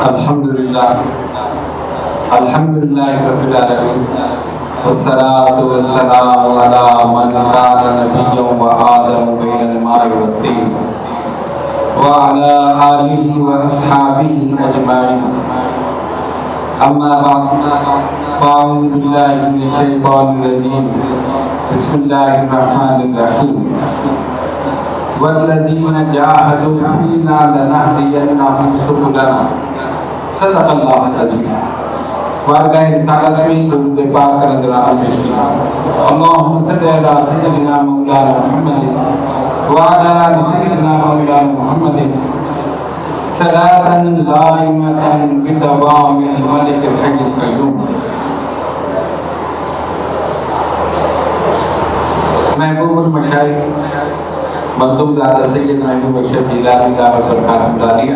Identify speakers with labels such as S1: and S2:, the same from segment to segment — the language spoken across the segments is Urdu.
S1: الحمدللہ رب العالمین والصلاة والسلام علی من کان نبیا وآدم بین الماء والطین وعلی آلہ واصحابہ اجمعین اما بعد فاعوذ باللہ من الشیطان الرجیم بسم اللہ الرحمن الرحیم والذین جاہدوا فینا لنہدینہم سبلنا صدق اللہ العظیم. بارگاہ رسالت میں درود پاک کا نذرانہ پیش کیا. اللہم صلی علی سیدنا مولانا محمد وعلی آل سیدنا مولانا محمد صلاۃ دائمۃ بدوام الملک الحی القیوم. محبوب المشائخ مخدوم زادہ سید محبوب اشرف جیلانی دعوت برکاتہ داریہ،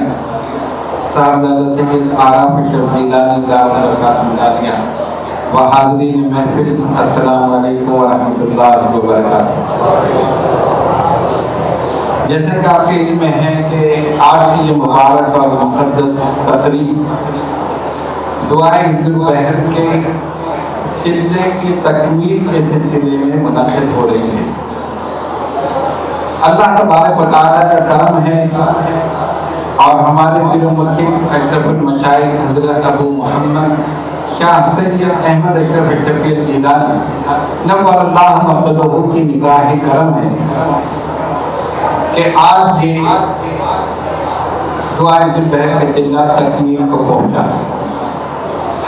S1: صاحبزادہ سید آرام اشرف جیلانی دعوت برکاتہ داریہ و حاضرین محفل، السلام علیکم ورحمۃ اللہ وبرکاتہ. جیسا کہ آپ کے علم میں ہے کہ آج کی یہ مبارک اور مقدس تقریب دعائے حفظ البحر کے چلے کی تکمیل کے سلسلے میں منعقد ہو رہی ہے. اللہ تبارک و تعالیٰ کا کرم ہے اور ہمارے پیر و مرشد اشرف المشائخ حضرت ابو محمد شاہ سید احمد اشرف شفیع جیلانی نور اللہ مقدسہ کی نگاہ کرم ہے کہ آج یہ دعائے حفظ البحر کے چلہ تکمیل کو پہنچا.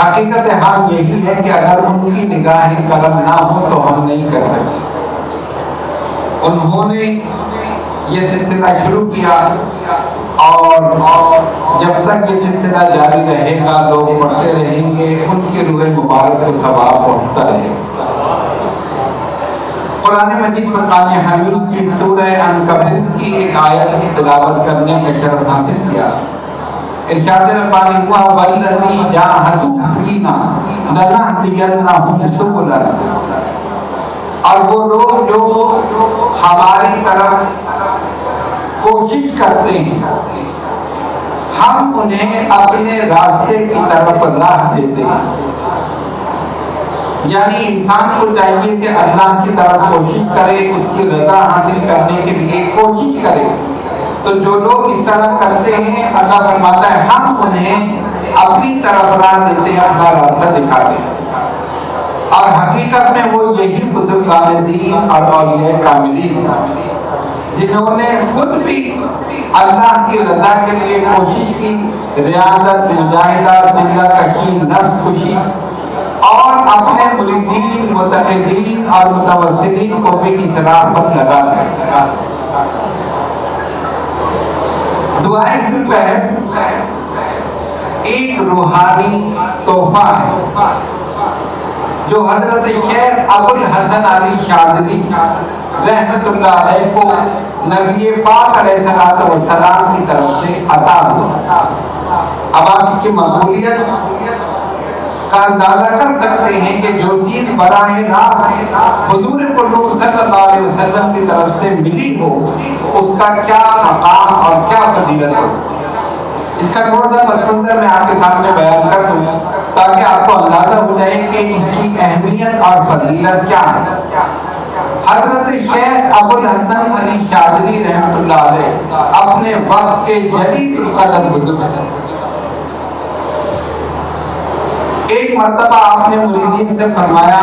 S1: حقیقت حال یہی ہے کہ اگر ان کی نگاہ کرم نہ ہو تو ہم نہیں کر سکتے. انہوں نے یہ سلسلہ شروع کیا اور جب تک یہ سلسلہ جاری رہے گا، لوگ پڑھتے رہیں گے، ان کی روح مبارک کو ثواب پہنچتا رہے گا. قرآن مجید فرقان حمید کی سورہ عنکبوت کی ایک آیت کی تلاوت کرنے کا شرف حاصل کیا. ارشاد ربانی ہوا والذی جاہدوا فینا لنہدینہم سبلنا. اور وہ لوگ جو ہماری طرف کوشش کرتے ہیں ہم انہیں اپنے راستے کی طرف راہ دیتے ہیں. یعنی انسان کو چاہیے کہ اللہ کی طرف کوشش کرے، اس کی رضا حاصل کرنے کے لیے کوشش کرے. تو جو لوگ اس طرح کرتے ہیں اللہ فرماتا ہے ہم انہیں اپنی طرف راہ دیتے ہیں، اپنا راستہ دکھاتے ہیں. اور حقیقت میں وہ یہی بزرگان دین اور اولیاء کاملین جنہوں نے خود بھی اللہ کی رضا کے لیے کوشش کی، ریاضت، مجاہدہ، جلوہ کشی، نفس کشی، اور اپنے مریدین، متقین اور متوسلین کو بھی اس راہ پر لگا لیا. دعائے حفظ البحر ایک روحانی تحفہ ہے جو حضرت شیخ ابو الحسن علی شاذلی رحمت اللہ علیہ کو نبی پاک علیہ السلام کی طرف سے عطا ہوا. اب آپ اس کی مقبولیت کا اندازہ کر سکتے ہیں کہ جو چیز براہ راست حضور قلوب صلی اللہ علیہ وسلم کی طرف سے ملی ہو اس کا کیا مقام اور کیا فضیلت ہو. اس کا تھوڑا سا پس منظر میں آپ کے سامنے بیان کر دوں تاکہ آپ کو اندازہ ہو جائے کہ اس کی اہمیت اور فضیلت کیا ہے. حضرت شیخ ابو الحسن علی شاذلی رحمۃ اللہ علیہ اپنے وقت کے جلیل القدر بزرگ ہیں. ایک مرتبہ آپ نے مریدین سے فرمایا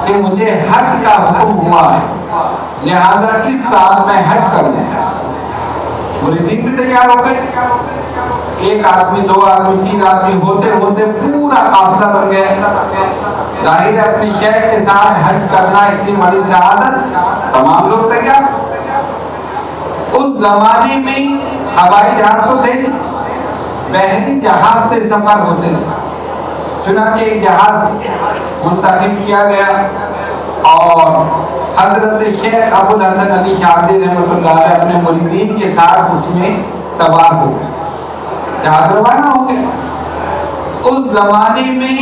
S1: کہ مجھے حج کا حکم ہوا ہے، لہذا اس سال میں حج کروں. مریدین بھی تیار ہو گئے. ایک آدمی، دو آدمی، تین آدمی ہوتے ہوتے پورا قافلہ بن گیا. ظاہر ہے اپنی شیخ کے ساتھ حج کرنا اتنی بڑی سعادت، تمام لوگ تیار. اس زمانے میں ہوائی جہاز تو تھے، بحری جہاز سے سفر ہوتے ہیں. چنانچہ ایک جہاز منتخب کیا گیا اور حضرت شیخ ابو الحسن علی شاذلی رحمۃ اللہ علیہ اپنے مریدین کے ساتھ اس میں سوار ہو گئے، جہاز روانہ ہو گئے. اس زمانے میں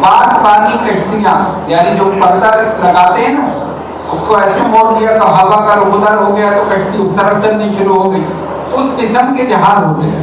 S1: باد پانی کشتیاں، یعنی جو پردہ لگاتے ہیں نا، اس کو ایسے موڑ دیا تو ہوا کا رخ ادھر ہو گیا تو کشتی اس طرف چلنی شروع ہو گئی. اس قسم کے جہاز ہو گئے.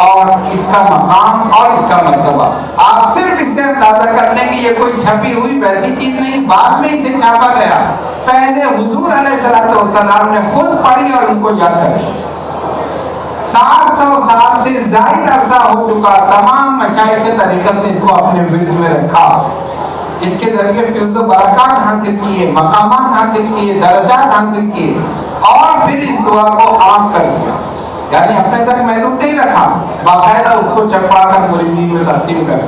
S1: اور اس کا مقام اور اس کا مرتبہ آپ صرف اس سے اندازہ کر لیں کہ یہ کوئی چھپی ہوئی ویسی چیز نہیں، بعد میں اسے چھاپا گیا، پہلے حضور علیہ السلام نے خود پڑھی اور ان کو یاد کر 700 سال سے زائد عرصہ ہو چکا، تمام مشائخ طریقت نے اس کو اپنے ورد میں رکھا، اس کے ذریعے فیض و برکات حاصل کیے، مقامات حاصل کیے، درجات حاصل کیے، اور پھر اس دعا کو عام کر دیا، یعنی اپنے تک محدود نہیں رکھا، باقاعدہ اس کو چھپا کر مریدین میں تقسیم کر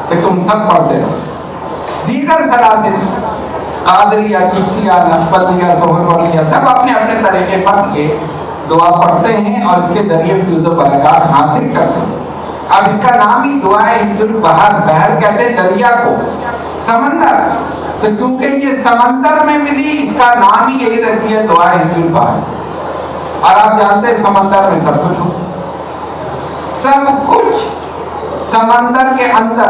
S1: کہ تم سب پڑھتے رہو۔ دیگر سلاسل قادریہ، چشتیہ، نقشبندیہ، سہروردیہ سب اپنے اپنے طریقے پر یہ دعا پڑھتے ہیں اور اس کے ذریعے فیض و برکات حاصل کرتے ہیں۔ اب اس کا نام ہی دعا حفظ البحر، بحر کہتے ہیں دریا کو، سمندر، تو کیونکہ یہ سمندر میں ملی اس کا نام ہی یہی رکھ دیا دعا حفظ البحر۔ اور آپ جانتے ہیں سمندر میں سب کچھ ہو، سب کچھ سمندر کے اندر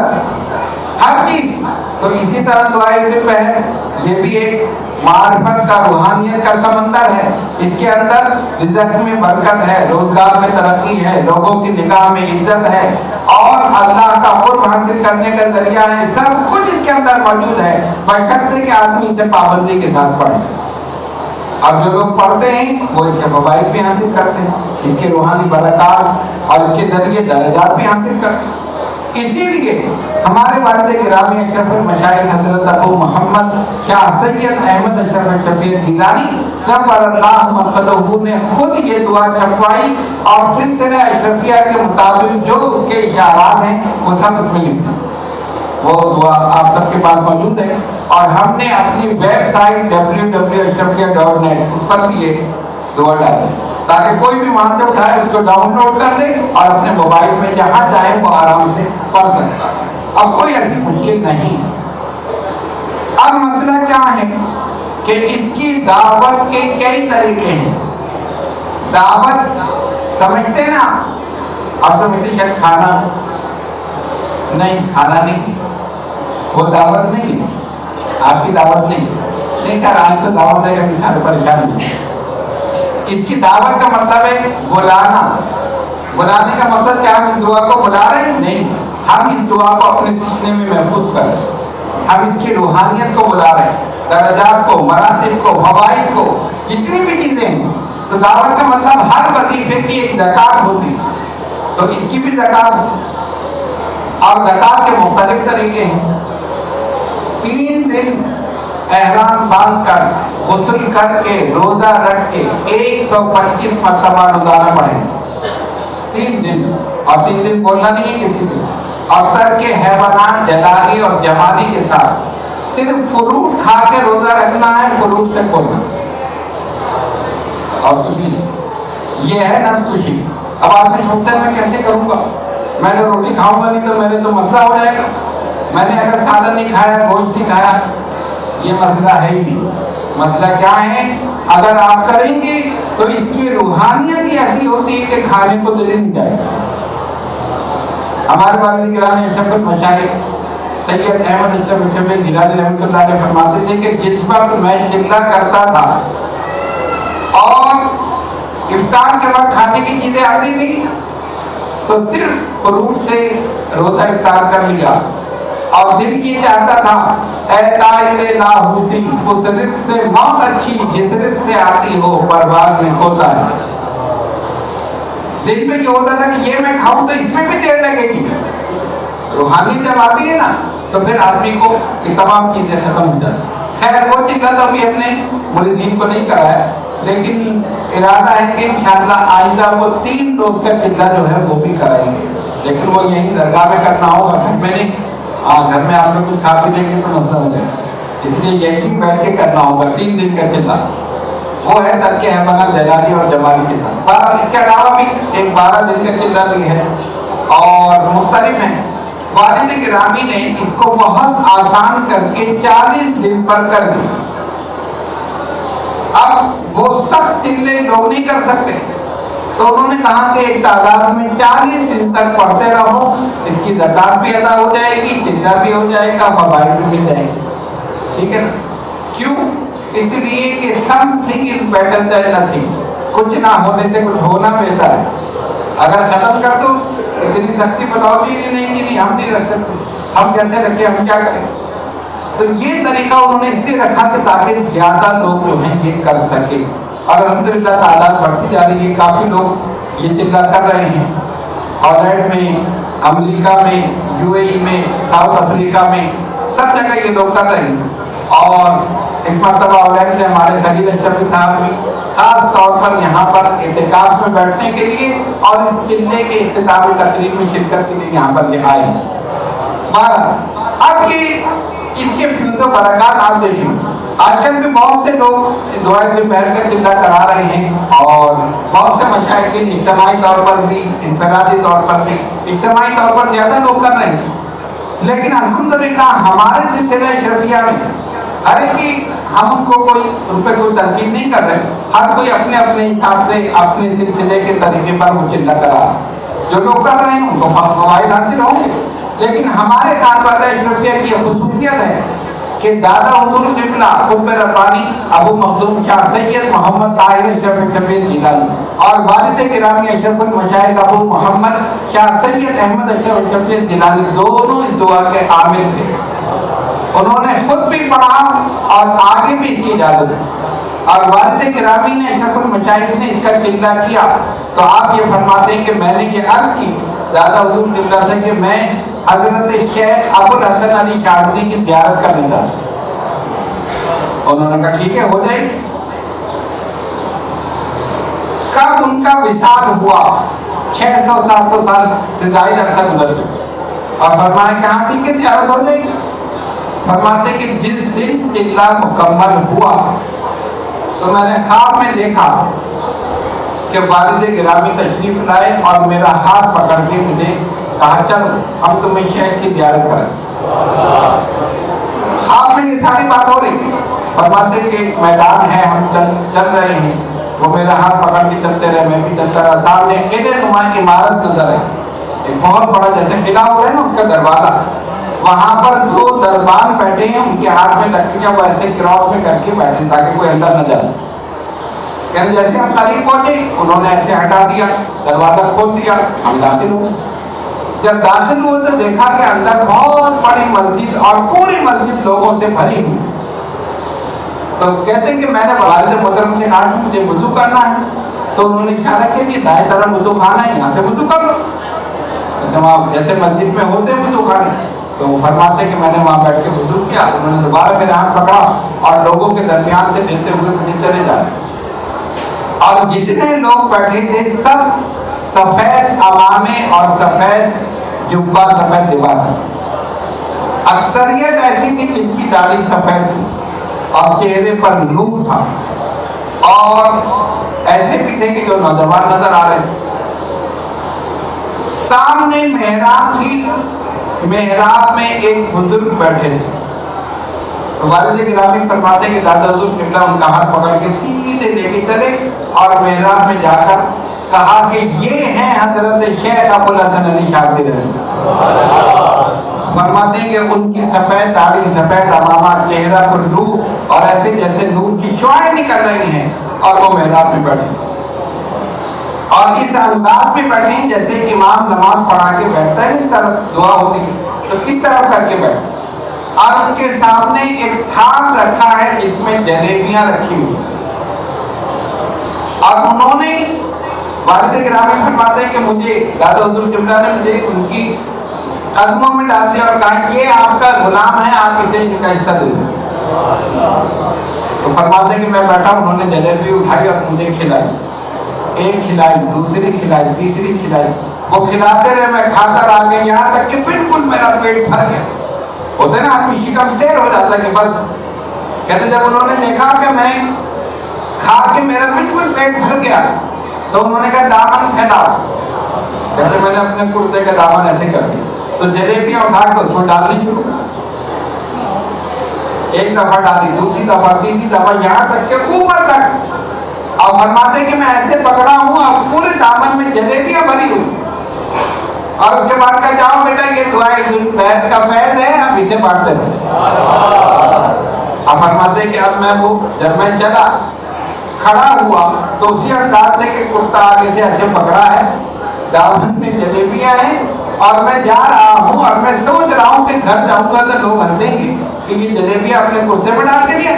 S1: ہر چیز، تو اسی طرح دعا حفظ البحر یہ بھی ایک معرفت کا، روحانیت کا سمندر ہے، اس کے اندر رزق میں برکت ہے، روزگار میں ترقی ہے، لوگوں کی نگاہ میں عزت ہے، اور اللہ کا قرب حاصل کرنے کا ذریعہ ہے، سب کچھ اس کے اندر موجود ہے، بشرطے کہ آدمی اسے پابندی کے ساتھ پڑھے۔ اب جو لوگ پڑھتے ہیں وہ اس کے فوائد بھی حاصل کرتے ہیں، اس کے روحانی برکات اور اس کے ذریعے درجات بھی حاصل کرتے ہیں۔ اسی لیے ہمارے والد گرامی اشرف المشائخ حضرت ابو محمد شاہ سید احمد اشرف شفیع گیلانی قدس اللہ مقدسہ نے خود یہ دعا چھپوائی، اور سلسلہ اشرفیہ کے مطابق جو اس کے اشارات ہیں وہ سب اس میں لکھے، وہ دعا آپ سب کے پاس موجود ہے، اور ہم نے اپنی ویب سائٹ www.ashrafiyya.net اس پر بھی یہ دعا ڈالی تاکہ کوئی بھی وہاں سے اٹھائے اس کو ڈاؤن لوڈ کر لے اور اپنے موبائل میں جہاں چاہے وہ آرام سے پڑھ سکتا ہے۔ اب کوئی ایسی مشکل نہیں۔ اب مسئلہ کیا ہے کہ اس کی دعوت کے کئی طریقے ہیں۔ دعوت سمجھتے نا، آپ سمجھتے شاید کھانا نہیں، کھانا نہیں، وہ دعوت نہیں، آپ کی دعوت نہیں کر آج تو دعوت ہے کہ سارے پریشان نہیں۔ اس کی دعوت کا مطلب ہے بلانا، بلانے کا مطلب کیا ہم اس دعا کو بلا رہے ہیں؟ نہیں، ہم اس دعا کو اپنے سینے میں محفوظ کر رہے ہیں، ہم اس کی روحانیت کو بلا رہے ہیں، درجات کو، مراتب کو، فوائد کو، جتنی بھی چیزیں ہیں۔ تو دعوت کا مطلب ہر وظیفے کی ایک زکات ہوتی، تو اس کی بھی زکات، اور زکات کے مختلف طریقے ہیں۔ 3 دن احرام باندھ کر، غسل کر کے، روزہ رکھ کے 125 مرتبہ روزانہ پڑھیں، 3 دن، اور 3 دن بولنا نہیں ہے کسی سے، اور ترک حیوانات جلالی اور جمالی کے ساتھ صرف فروٹ کھا کے روزہ رکھنا ہے، فروٹ سے کھولنا، اور خوشی یہ ہے نا خوشی۔ اب آدمی سوچتا ہے میں کیسے کروں گا، میں نے روٹی کھاؤں گا نہیں تو میرے تو مسئلہ ہو جائے گا، میں نے اگر سالن نہیں کھایا، گوشت نہیں کھایا، یہ مسئلہ ہے ہی نہیں۔ مسئلہ کیا ہے؟ اگر آپ کریں گے تو اس کی روحانیت ہی ایسی ہوتی ہے کہ کھانے کو دل نہیں جائے گا۔ ہمارے والد گرامی اشرف المشائخ سید احمد اشرف شفیع گیلانی رحمۃ اللہ علیہ فرماتے تھے کہ جس وقت میں چلہ کرتا تھا اور افطار کے وقت کھانے کی چیزیں آتی تھی تو صرف فروٹ سے روزہ افطار کر لیا، اور دل یہ چاہتا تھا اے طائر لاہوتی، اس رزق سے موت اچھی جس رزق سے آتی ہو پرواز میں ہوتا ہے۔ دل میں یہ ہوتا تھا کہ یہ میں کھاؤں تو اس میں بھی دیر لگے گی، روحانی جب آتی ہے نا تو پھر آدمی کو یہ تمام چیزیں ختم ہو جاتی۔ خیر وہ چیزیں تو ابھی اپنے مریدین کو نہیں کرایا، لیکن ارادہ ہے کہ انشاءاللہ آئندہ وہ 3 روز کا چلہ جو ہے وہ بھی کرائیں گے، لیکن وہ یہیں درگاہ میں کرنا ہوگا، گھر میں نہیں۔ گھر میں آپ لوگ کچھ کھا پی لیں گے تو مسئلہ ہو جائے گا، اس لیے یہی بیٹھ کے کرنا ہوگا 3 دن کا چلہ، وہ ہے ترک حیوانات جلالی اور جمالی کے ساتھ۔ اور اس کے علاوہ بھی ایک 12 دن کا چلہ بھی ہے اور مختلف ہیں۔ والد گرامی نے اس کو بہت آسان کر کے 40 دن پر کر دی۔ اب وہ سخت چلے لوگ نہیں کر سکتے، تو انہوں نے کہا کہ ایک تعداد میں 40 دن تک پڑھتے رہو، اس کی زکات بھی ادا ہو جائے گی، چلہ بھی ہو جائے گا، فوائد بھی مل جائے گی، ٹھیک ہے نا؟ کیوں؟ اس لیے کہ something is better than nothing، کچھ نہ ہونے سے کچھ ہونا بہتر ہے۔ اگر ختم کر دو اتنی سختی بتاؤ گی نہیں ہم نہیں رکھ سکتے، ہم کیسے رکھیں، ہم کیا کریں؟ تو یہ طریقہ انہوں نے اس لیے رکھا کہ تاکہ زیادہ لوگ جو ہیں یہ کر سکے، اور الحمدللہ تعداد بڑھتی جا رہی ہے، کافی لوگ یہ چلہ کر رہے ہیں، ہالینڈ میں، امریکہ میں، یو اے ای میں، ساؤتھ افریقہ میں، سب جگہ یہ لوگ کر رہے ہیں۔ اور اس مرتبہ ہالینڈ سے ہمارے خلیل اشرفی صاحب بھی خاص طور پر یہاں پر اعتکاف میں بیٹھنے کے لیے اور اس چلے کے اختتامی تقریب میں شرکت کے لیے یہاں پر یہ آئے ہیں۔ اب کی اس کے فیوز و برکات آپ دیکھیں، آج کل بھی بہت سے لوگ دعائے دوپہر کا چلہ کرا رہے ہیں، اور بہت سے مشائخین اجتماعی طور پر بھی، انفرادی طور پر بھی، اجتماعی طور پر زیادہ لوگ کر رہے ہیں، لیکن الحمدللہ ہمارے سلسلہ اشرفیہ میں ہر ایک کی ہم ان کو ان پہ کوئی تنقید نہیں کر رہے، ہر کوئی اپنے اپنے حساب سے اپنے سلسلے کے طریقے پر وہ چلہ کرا، جو لوگ کر رہے ہیں ان کو فوائد حاصل ہوں گے، لیکن ہمارے خانوادہ اشرفیہ کی یہ خصوصیت ہے کہ دادا حضور قبلہ قطب ربانی ابو مخدوم شاہ سید محمد طاہر اشرف شبیر جیلانی اور والد گرامی اشرف المشائخ ابو محمد شاہ سید احمد اشرف شبیر جیلانی دونوں اس دعا کے عامل تھے۔ انہوں نے خود بھی پڑھا اور آگے بھی اس کی اجازت دی، اور والد گرامی نے اشرف المشائخ نے اس کا چلہ کیا، تو آپ یہ فرماتے ہیں کہ میں نے یہ عرض کی دادا حضور قبلہ سے کہ میں حضرت شیخ ابو الحسن علی شاذلی کی زیارت کرنے کا، انہوں نے کہا ٹھیک ہے ہو جائے۔ کب ان کا وصال ہوا 600-700 سال سے زائد عرصہ گزر گیا، اور فرمایا کہ ہاں ٹھیک ہے زیارت ہو جائے گی۔ فرماتے کہ جس دن چلہ مکمل ہوا تو میں نے خواب میں دیکھا کہ والد گرامی تشریف لائے اور میرا ہاتھ پکڑ کے مجھے کہا چلو ہم تمہیں شیخ کی زیارت کریں۔ خواب میں یہ ساری بات ہو رہی، فرماتے کہ ایک میدان ہے، ہم چل رہے ہیں، وہ میرا ہاتھ پکڑ کے چلتے رہے، میں بھی چلتا رہا، سامنے قلعے نما عمارت نظر ہے، ایک بہت بڑا جیسے قلعہ ہوتا ہے نا اس کا دروازہ، وہاں پر 2 دربان بیٹھے ہیں، ان کے ہاتھ میں لکڑیاں وہ ایسے کراس میں کر کے بیٹھے تاکہ کوئی اندر نہ جائے۔ کہنے جیسے ہم قریب پہنچے انہوں نے ایسے ہٹا دیا، دروازہ کھول دیا، ہم داخل ہوئے۔ جب داخل ہوئے تو دیکھا کہ اندر بہت بڑی مسجد اور پوری مسجد لوگوں سے بھری ہوئی۔ تو کہتے ہیں کہ میں نے والد محترم سے کہا کہ مجھے وضو کرنا ہے، تو انہوں نے اشارہ کیا کہ دائیں طرف وضو خانہ ہے، یہاں سے وضو کر لو، جیسے مسجد میں ہوتے وضو خانے۔ تو وہ فرماتے کہ میں نے وہاں بیٹھ کے وضو کیا، انہوں نے دوبارہ میرے ہاتھ پکڑا اور لوگوں کے درمیان سے دیتے ہوئے مجھے چلے جائے، اور جتنے لوگ بیٹھے تھے سب سفید عمامے اور سفید جبہ، سفید لباس، اکثریت ایسی تھی جن کی داڑھی سفید تھی اور چہرے پر نور تھا، اور ایسے بھی تھے کہ جو نوجوان نظر آ رہے تھے۔ سامنے محراب تھی، محراب میں ایک بزرگ بیٹھے تھے، والد گرامی فرماتے کہ دادا حضور قبلہ ان کا ہاتھ پکڑ کے سیدھے لے کے چلے اور محراب میں جا کر کہا کہ یہ ہیں حضرت شیخ ابو الحسن علی شاذلی رحمۃ اللہ۔ فرماتے ہیں کہ ان کی سفید داڑھی، سفید عمامہ، چہرہ پر نور، اور ایسے جیسے نور کی شعائیں نکل رہی ہیں، اور وہ محراب میں بیٹھے اور اس انداز میں بیٹھے ہیں جیسے امام نماز پڑھا کے بیٹھتا ہے، اس طرف دعا ہوتی ہے تو اس طرف کر کے بیٹھے، اور ان کے سامنے ایک تھال رکھا ہے جس میں جلیبیاں رکھی ہوئی، اور انہوں نے والد گرامی فرماتے ہیں کہ مجھے دادا حضور قبلہ نے مجھے ان کی قدموں میں ڈال دیا اور کہا یہ آپ کا غلام ہے، آپ اسے ان کا حصہ دے دیں۔ تو فرماتے ہیں کہ میں بیٹھا، انہوں نے جلیبی اٹھائی اور مجھے کھلائی، ایک کھلائی، دوسری کھلائی، تیسری کھلائی، وہ کھلاتے رہے، میں کھاتا رہا گیا، یہاں تک کہ بالکل میرا پیٹ بھر گیا۔ ہوتا ہے نا آدمی شکم سیر ہو جاتا ہے کہ بس، کہتے جب انہوں نے دیکھا کہ میں کھا کے میرا بالکل پیٹ بھر گیا تو انہوں نے کہا دامن پھیلاؤ، کہتے میں نے اپنے کرتے کا دامن ایسے کر دیا، تو جلیبیاں اٹھا کے اس میں ڈالنی شروع، ایک دفعہ ڈالی، دوسری دفعہ، تیسری دفعہ، یہاں تک کہ اوپر تک، اور فرماتے کہ میں ایسے پکڑا ہوں اب پورے دامن میں جلیبیاں بھری ہوئی، اور اس کے بعد کہا جاؤ بیٹا یہ دعائے ذوالفیض کا فیض ہے، اب اسے بانٹتے رہے۔ اب فرماتے کہ اب میں وہ جب میں چلا کھڑا ہوا تو اسی انداز سے کہ کرتا آگے سے ایسے پکڑا ہے، دامن میں جلیبیاں ہیں اور میں جا رہا ہوں اور میں سوچ رہا ہوں کہ گھر جاؤں گا تو لوگ ہنسیں گے کہ یہ جلیبیاں اپنے کرتے میں ڈال کے لیا.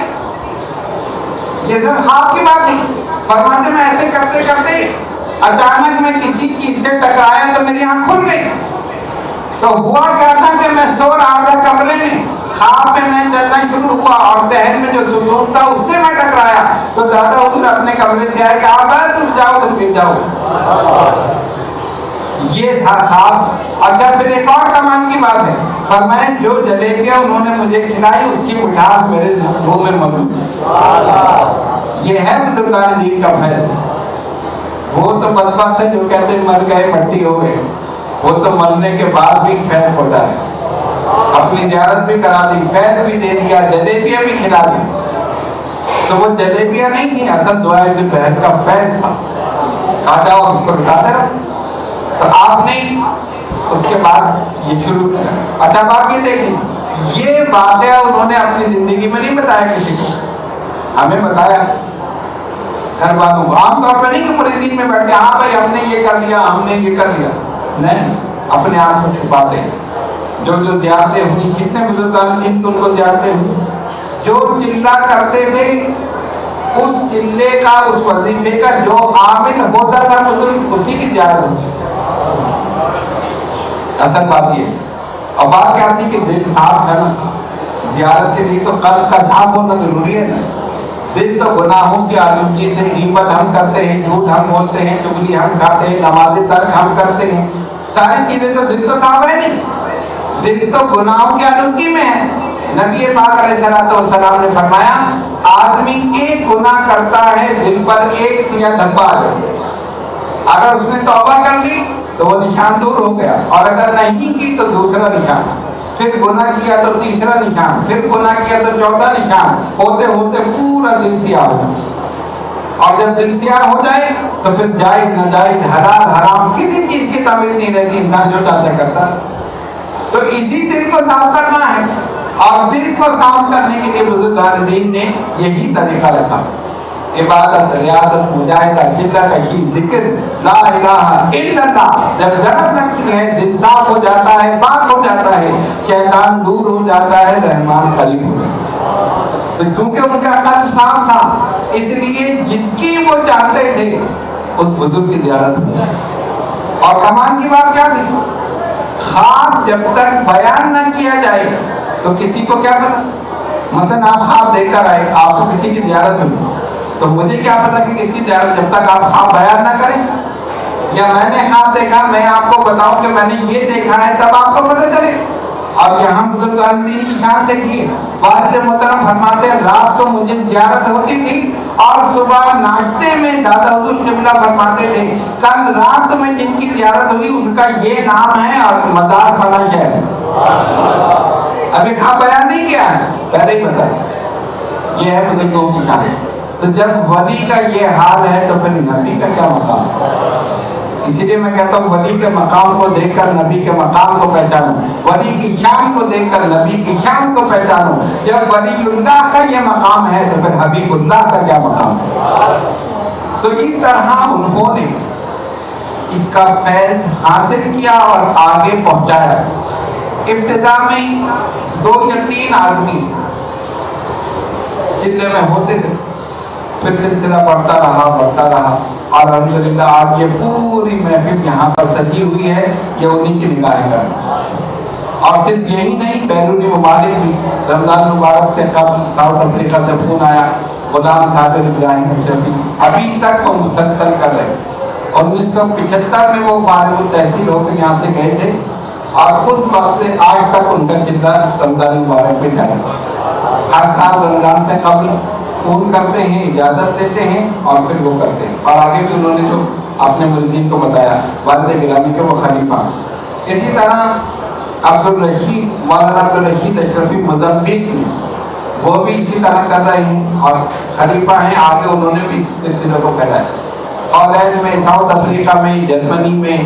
S1: یہ سب خواب کی بات نہیں. فرماتے میں ایسے کرتے کرتے اچانک میں کسی چیز سے ٹکرایا تو میری آنکھ کھل گئی. تو ہوا کیا تھا کہ میں سو رہا تھا کمرے میں, خواب میں چلنا شروع ہوا اور صحن میں جو ستون تھا اس سے میں ٹکرایا. تو دادا حضور اپنے کمرے سے آئے کہ آپ تم جاؤ تم گر جاؤ. یہ تھا خواب. اچھا پھر ایک اور کمال کی بات ہے, فرمایا جو جلیبیاں انہوں نے مجھے کھلائی اس کی مٹھاس میرے منہ میں موجود تھی. یہ ہے بزرگان دین کا فیض. وہ تو بدبخت ہے جو کہتے مر گئے مٹی ہو گئے, وہ تو مرنے کے بعد بھی فیض ہوتا ہے. اپنی زیارت بھی کرا دی, فیض بھی دے دیا, جلیبیاں بھی کھلا دی. تو وہ جلیبیاں نہیں تھی, اصل دعائے جو بہن کا فیض تھا. کہا جاؤ اس کو بتاتے رہو. تو آپ نے اس کے بعد یہ شروع کیا. اچھا بات یہ دیکھیں, یہ واقعہ انہوں نے اپنی زندگی میں نہیں بتایا کسی کو, ہمیں بتایا گھر والوں کو. عام طور پہ نہیں کہ مریدین میں بیٹھ کے ہاں بھائی ہم نے یہ کر لیا ہم نے یہ کر لیا, نہیں, اپنے آپ کو چھپاتے ہیں. جو جو زیارتیں ہوئی, کتنے بزرگان دین کو ان کو زیارتیں ہوئی, جو چلہ کرتے تھے اس چلے کا اس وظیفے کا جو عامل ہوتا تھا بزرگ اسی کی زیارت ہوتی. اصل بات یہ, اب بات کیا تھی کہ دل صاف ہے نا, زیارت کے لیے تو قلب کا صاف ہونا ضروری ہے نا. دل تو گناہوں کی آلودگی سے, غیبت ہم کرتے ہیں, جھوٹ ہم بولتے ہیں, چغلی ہم کھاتے ہیں, نماز ترک ہم کرتے ہیں, ساری چیزیں تو دل تو صاف ہے نہیں, دل تو گناہوں کی آلودگی میں ہے. نبی پاک علیہ السلام نے فرمایا آدمی ایک گناہ کرتا ہے دل پر ایک سیاہ دھبا آ جائے, اگر اس نے توبہ کر لی تو وہ نشان دور ہو گیا, اور اگر نہیں کی تو دوسرا نشان, پھر گناہ کیا تو تیسرا نشان, پھر گناہ کیا تو چوتھا نشان, ہوتے ہوتے پورا دل سیاہ ہو جائے. اور جب دل سیاہ ہو جائے تو پھر جائز ناجائز حلال حرام کسی چیز کی تمیز نہیں رہتی, انسان جو چاہتا کرتا. تو اسی دل کو صاف کرنا ہے, اور دل کو صاف کرنے کے لیے بزرگان دین نے یہی طریقہ رکھا. عبادت, ریاضت, مجاہدہ, چلہ کشی, ذکر, لا الہ الا اللہ. جب ضرب لگتی ہے دل صاف ہو جاتا ہے, پاک ہو جاتا ہے, شیطان دور ہو جاتا ہے, رحمان قریب ہو جاتا ہے. تو کیونکہ ان کا قلب صاف تھا اس لیے جس کی وہ چاہتے تھے اس بزرگ کی زیارت ہوئی. اور کمال کی بات کیا تھی, خواب جب تک بیان نہ کیا جائے تو کسی کو کیا پتا. مثلا آپ خواب دیکھ کر آئے, آپ کو کسی کی زیارت ہوئی, تو مجھے کیا پتا کہ کس کی زیارت, جب تک آپ خواب بیان نہ کریں. یا میں نے خواب دیکھا, میں آپ کو بتاؤں کہ میں نے یہ دیکھا ہے, تب آپ کو پتہ چلے. اور یہاں بزرگان دین کی شان دیکھیے, والد محترم فرماتے ہیں رات کو مجھے زیارت ہوتی تھی اور صبح ناشتے میں دادا حضور قبلہ فرماتے تھے کل رات میں جن کی زیارت ہوئی ان کا یہ نام ہے اور مدار فلاں شہر. ابھی خواب بیان نہیں کیا ہے, پہلے ہی بتا. یہ ہے بزرگوں کی شان. تو جب ولی کا یہ حال ہے تو پھر نبی کا کیا مقام ہے. اسی لیے میں کہتا ہوں ولی کے مقام کو دیکھ کر نبی کے مقام کو پہچانو, ولی کی شان کو دیکھ کر نبی کی شان کو پہچانو. جب ولی اللہ کا یہ مقام ہے تو پھر حبیب اللہ کا کیا مقام ہے. تو اس طرح انہوں نے اس کا فیض حاصل کیا اور آگے پہنچایا. ابتدا میں 2 یا 3 آدمی چلے میں ہوتے تھے, پھر سلسلہ بڑھتا رہا اور الحمدللہ آج یہ پوری محفل یہاں پر سجی ہوئی ہے, یہ انہی کی نگاہیں کرنا. اور صرف یہی نہیں, بیرونی ممالک بھی. رمضان مبارک سے قبل ساؤتھ افریقہ سے فون آیا, غلام صادق ابراہیم اشرفی ابھی تک وہ مسلسل کر رہے. 1975 میں وہ معلوم تحصیل ہو کے یہاں سے گئے تھے اور اس وقت سے آج تک ان کا چلہ رمضان مبارک پہ جاری. ہر سال رمضان سے قبل فون کرتے ہیں, اجازت لیتے ہیں اور پھر وہ کرتے ہیں. اور آگے بھی انہوں نے جو اپنے مریدین کو بتایا, والد گرامی کے وہ خلیفہ. اسی طرح عبدالرشید, مولانا عبدالرشید اشرفی موزمبیق میں, وہ بھی اسی طرح کر رہے ہیں اور خلیفہ ہیں. آگے انہوں نے بھی اس سلسلے کو پھیلایا. ہالینڈ میں, ساؤتھ افریقہ میں, جرمنی میں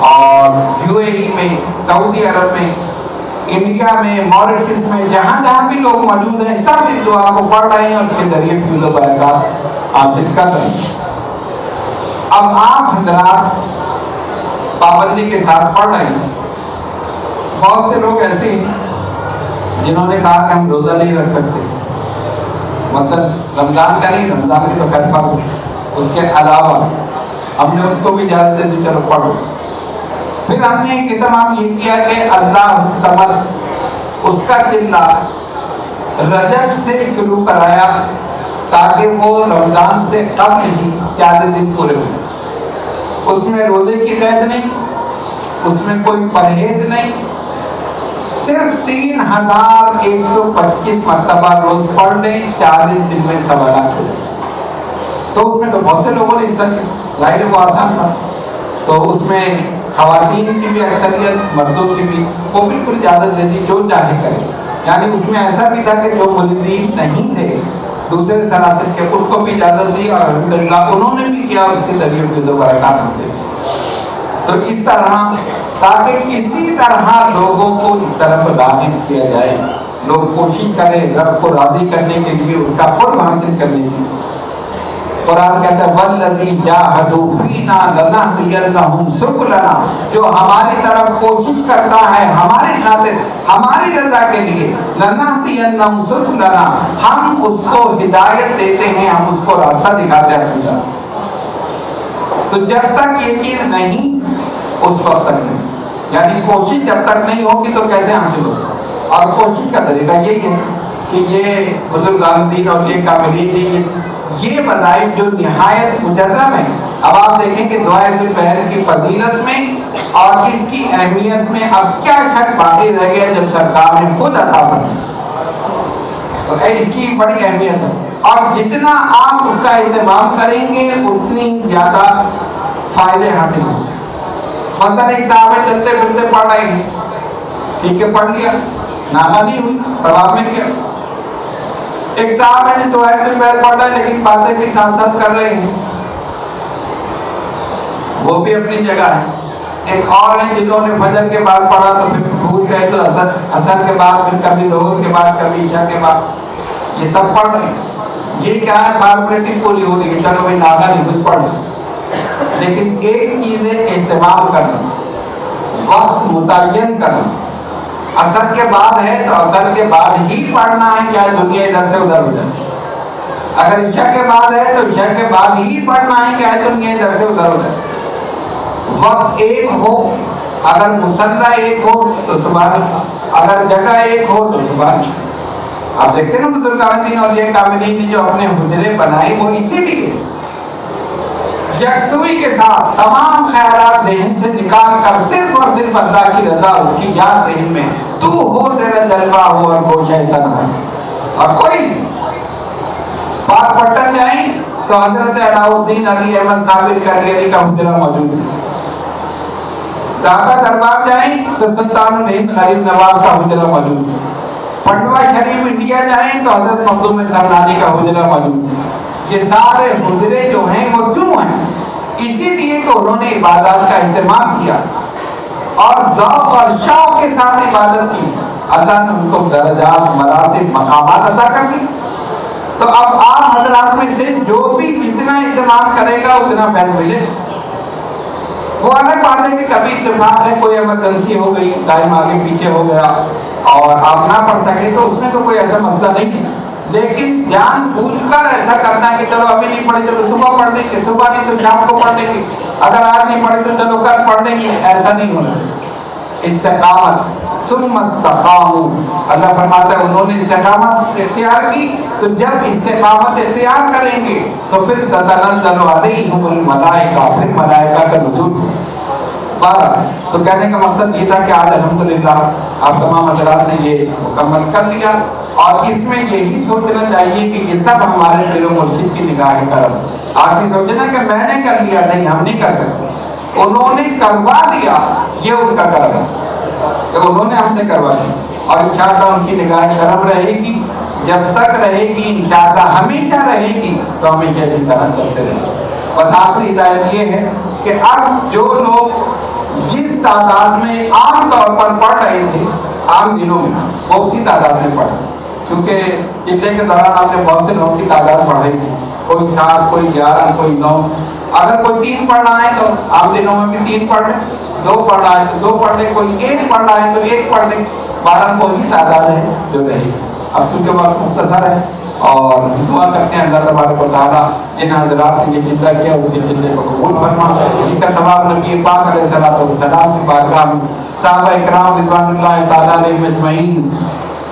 S1: اور UAE میں, سعودی عرب میں, انڈیا میں, موریشس میں, جہاں جہاں بھی لوگ موجود ہیں سب اس دعا کو پڑھ رہے ہیں اور اس کے ذریعے فیض و برکات حاصل کر رہے ہیں. اب آپ حضرات پابندی کے ساتھ پڑھ رہے ہیں. بہت سے لوگ ایسے ہیں جنہوں نے کہا کہ ہم روزہ نہیں رکھ سکتے، مثلا رمضان کا نہیں، رمضان کی تو خیر پڑھو، اس کے علاوہ ہم نے ان کو بھی اجازت دے دی چلو پڑھو. پھر ہم نے ایک اہتمام یہ کیا کہ اللہ الصمد اس کا چلہ رجب سے شروع کرایا تاکہ وہ رمضان سے قبل ہی 40 دن پورے ہوں. اس میں روزے کی قید نہیں، اس میں کوئی پرہیز نہیں، صرف 3125 مرتبہ روز پڑھ لیں، 40 دن میں 1.25 لاکھ ہو جائے. تو اس میں تو بہت سے لوگوں نے اس طرح ظاہر وہ آسان تھا. تو اس میں خواتین کی بھی اکثریت، مردوں کی بھی، وہ بالکل اجازت دے دی جو چاہے کرے. یعنی اس میں ایسا بھی تھا کہ جو مریدین نہیں تھے دوسرے سلاسل کے، ان کو بھی اجازت دی اور الحمدللہ انہوں نے بھی کیا، اس کے ذریعے بھی دو برکات ہم سے. تو اس طرح تاکہ کسی طرح لوگوں کو اس طرف راغب کیا جائے، لوگ کوشش کریں رب کو راضی کرنے کے لیے، اس کا قرب حاصل کرنے کے لیے. قرآن کہتا ہے والذی جاہدوا فینا لنہدینہم سبلنا، جو ہماری طرف کوشش کرتا ہے ہماری خاطر، ہماری رضا کے لیے، لنہدینہم سبلنا، ہم اس کو ہدایت دیتے ہیں، ہم اس کو راستہ دکھاتے ہیں. تو جب تک یہ چیز نہیں اس وقت تک نہیں، یعنی کوشش جب تک نہیں ہوگی تو کیسے حاصل ہوگی. اور کوشش کا طریقہ یہی ہے کہ یہ بزرگان دین اور یہ کاملین نے یہ وظائف جو نہایت مجرم ہے. اب آپ دیکھیں کہ دعائے ذوالفطر کی فضیلت میں اور اس کی اہمیت میں اب کیا شک باقی رہ گیا جب سرکار نے خود عطا فرمائی. تو اس کی بڑی اہمیت ہے، اور جتنا آپ اس کا اہتمام کریں گے اتنی زیادہ فائدے حاصل ہوں. مثلا ایک صاحب چلتے پھرتے پڑھ رہے ہیں، ٹھیک ہے پڑھ لیا، ناقدی ہوئی، ثواب مل گیا. ایک صاحب ہے جو دعائے ذوالفطر پڑھ رہے ہیں لیکن باتیں بھی ساتھ ساتھ کر رہے ہیں، وہ بھی اپنی جگہ ہے. ایک اور ہیں جنہوں نے فجر کے بعد پڑھا تو پھر بھول گئے تو عصر کے بعد، پھر کبھی ظہر کے بعد، کبھی عشاء کے بعد، یہ سب پڑھ رہے ہیں. یہ کیا ہے، فارمیلٹی پوری ہو رہی ہے، چلو بھائی ناقدی ہوئی پڑھ لیں. لیکن ایک چیز ہے اہتمام کرنا، وقت متعین کرنا. عصر کے بعد ہے تو عصر کے بعد ہی پڑھنا ہے، چاہے دنیا ادھر سے ادھر ہو جائے. اگر عشاء کے بعد ہے تو عشاء کے بعد ہی پڑھنا ہے، چاہے دنیا ادھر سے ادھر ہو جائے. وقت ایک ہو، اگر مصلی ایک ہو تو سبحان اللہ، اگر جگہ ایک ہو تو سبحان اللہ. آپ دیکھتے ہیں نا بزرگان دین اور یہ کاملین نے جو اپنے حجرے بنائے وہ اسی لیے یکسوئی کے ساتھ تمام خیالات ذہن سے نکال کر صرف اور صرف اللہ کی رضا، اس کی یاد ذہن میں، تو ہو تیرا جلوہ ہو اور گوشہ تنہا، اور کوئی نہیں. پاک پٹن جائیں تو حضرت علاؤالدین علی احمد صابر کرگیری کا حجرہ موجود ہے. ڈھاکہ دربار جائیں تو سلطان الہند غریب نواز کا حجرہ موجود ہے. پنڈوا شریف انڈیا جائیں تو حضرت مخدوم سمنانی کا حجرہ موجود ہے. یہ سارے حجرے جو ہیں وہ کیوں ہیں؟ اسی لیے کہ انہوں نے عبادات کا اہتمام کیا اور ذوق اور شوق کے ساتھ عبادت کی. اللہ نے ان کو درجات، مراتب، مقامات عطا کر دی. تو اب آپ حضرات میں سے جو بھی جتنا اہتمام کرے گا اتنا فیض ملے. وہ الگ بات ہے کہ کبھی اتفاق ہے، کوئی ایمرجنسی ہو گئی، ٹائم آگے پیچھے ہو گیا اور آپ نہ پڑھ سکے تو اس میں تو کوئی ایسا مسئلہ نہیں ہے. لیکن جان بوجھ کر ایسا کرنا کہ چلو ابھی نہیں پڑھے چلو صبح پڑھ لیں گے، صبح نہیں تو شام کو پڑھ لیں گے، اگر آج نہیں پڑھے تو چلو کل پڑھ لیں گے، ایسا نہیں ہونا. استقامت، ثم استقاموا، اللہ فرماتا ہے انہوں نے استقامت اختیار کی. تو جب استقامت اختیار کریں گے تو پھر تتنزل علیہم الملائکہ، پھر ملائکہ کا نزول. تو کہنے کا مقصد یہ تھا کہ آج الحمدللہ آپ تمام حضرات نے یہ مکمل کر لیا، اور اس میں یہی سوچنا چاہیے کہ یہ سب ہمارے پیر و مرشد کی نگاہ کرم. آپ نہیں سوچنا کہ میں نے کر لیا، نہیں، ہم نہیں کر سکتے. انہوں نے کروا دیا، یہ ان کا کرم ہے کہ انہوں نے ہم سے کروا دیا. اور انشاءاللہ ان کی نگاہ کرم رہے گی، جب تک رہے گی انشاءاللہ ہمیشہ رہے گی، تو ہمیشہ اسی طرح چلتے رہیں گے. بس آخری ہدایت یہ ہے کہ اب جو لوگ جس تعداد میں عام طور پر پڑھ رہے تھے عام دنوں میں، وہ اسی تعداد میں پڑھیں. کیونکہ چلے کے دوران آپ نے بہت سے لوگوں کی تعداد بڑھائی تھی، کوئی 7، کوئی 11، کوئی 9. اگر کوئی 3 پڑھ رہا ہے تو عام دنوں میں بھی 3 پڑھ لیں، دو پڑھ رہا ہے تو دو پڑھنے، کوئی ایک پڑھ رہا ہے تو ایک پڑھنے، 12 کو ہی تعداد ہے جو رہی۔ اب کیونکہ وقت مختصر ہے اور دعا کرتے ہیں اللہ تبارک و تعالیٰ جن حضرات نے یہ چندہ کیا ان کے چندے کو قبول فرما، اس کا ثواب نبی پاک علیہ الصلوۃ والسلام کی بارگاہ میں، صحابہ اکرام رضوان اللہ تعالیٰ علیہم اجمعین،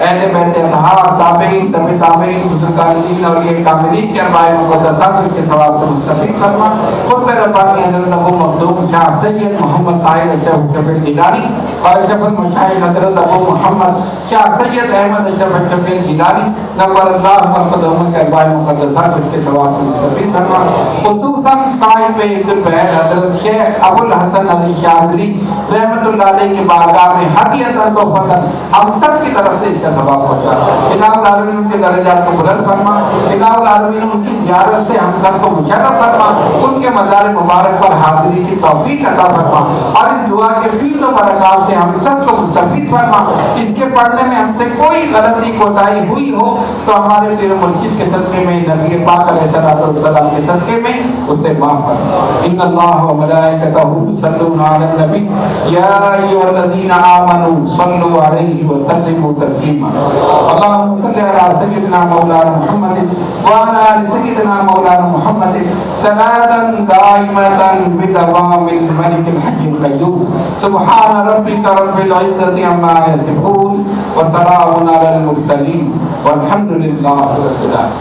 S1: اہل بیت اطہار، تابعین، تبع تابعین، بزرگان اولیاء کاملین کے اربعین مقدسات کے ثواب سے مستفید فرما۔ قطب ربانی حضرت ابو مخدوم شاہ سید محمد طاہر اشرف شفیع گیلانی اور اشرف المشائخ حضرت ابو محمد شاہ سید احمد اشرف شفیع گیلانی نور اللہ مرقدہم کے اربعین مقدسات اس کے ثواب سے مستفید فرما۔ خصوصاً صاحب ذوالفیض حضرت شیخ ابو الحسن علی شاذلی رحمۃ اللہ علیہ کی بارگاہ میں ہدیۃ تحفۃ ہم سب کی طرف سے اس کا ثواب پہنچا۔ الہ العالمین ان کے درجات کو بلند فرما، الہ العالمین ان کی زیارت سے ہم سب کو مشرف فرما، ان کے مزار مبارک پر حاضری کی توفیق عطا فرما اور اس دعا کے فیض و برکات سے ہم سب کو مستفید فرما۔ اس کے پڑھنے میں ہم سے کوئی غلطی کوتاہی ہوئی ہو تو ہمارے پیر مرشد کے صدقے میں، نبی پاک علیہ الصلوۃ والسلام کے صدقے میں اسے معاف فرما۔ ان اللہ و ملائکتہ یصلون علی النبی یا ایھا الذین آمنوا صلوا علیہ وسلموا تسلیما۔ اللهم صل على سيدنا مولانا محمد وعلى آل سيدنا مولانا محمد صلاة دائمة بدوام الملك الحي القيوم۔ سبحان ربك رب العزة عما يصفون وسلام على المرسلين والحمد لله رب العالمين۔